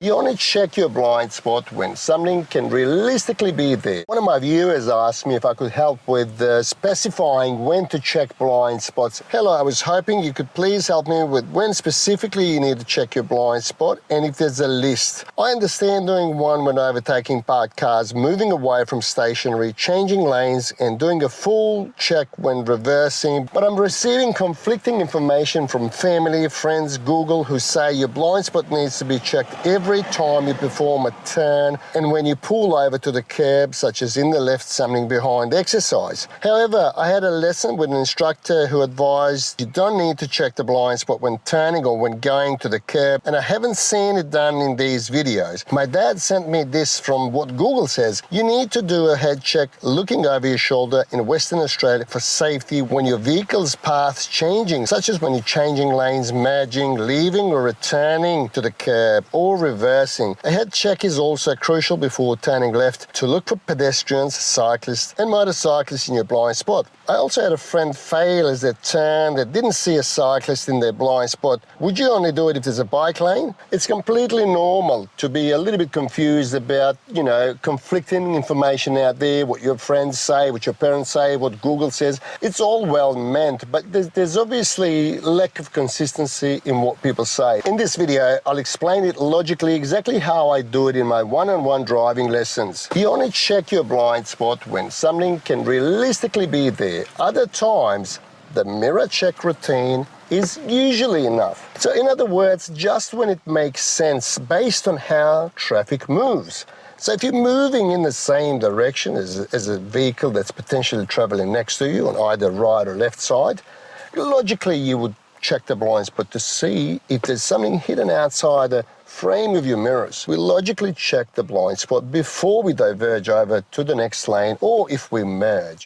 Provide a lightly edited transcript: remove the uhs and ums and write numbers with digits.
You only check your blind spot when something can realistically be there. One of my viewers asked me if I could help with specifying when to check blind spots. Hello, I was hoping you could please help me with when specifically you need to check your blind spot and if there's a list. I understand doing one when overtaking parked cars, moving away from stationary, changing lanes and doing a full check when reversing, but I'm receiving conflicting information from family, friends, Google who say your blind spot needs to be checked every time you perform a turn and when you pull over to the curb, such as in the left something behind exercise. However, I had a lesson with an instructor who advised you don't need to check the blind spot when turning or when going to the curb, and I haven't seen it done in these videos. My dad sent me this from what Google says. You need to do a head check looking over your shoulder in Western Australia for safety when your vehicle's path's changing, such as when you're changing lanes, merging, leaving or returning to the curb or reversing. A head check is also crucial before turning left to look for pedestrians, cyclists and motorcyclists in your blind spot. I also had a friend fail as they turned that didn't see a cyclist in their blind spot. Would you only do it if there's a bike lane? It's completely normal to be a little bit confused about, conflicting information out there, what your friends say, what your parents say, what Google says. It's all well meant, but there's obviously lack of consistency in what people say. In this video, I'll explain it logically exactly how I do it in my one-on-one driving lessons. You only check your blind spot when something can realistically be there. Other times, the mirror check routine is usually enough. So in other words, just when it makes sense based on how traffic moves. So if you're moving in the same direction as a vehicle that's potentially traveling next to you on either right or left side, logically you would check the blind spot to see if there's something hidden outside the frame of your mirrors. We logically check the blind spot before we diverge over to the next lane or if we merge.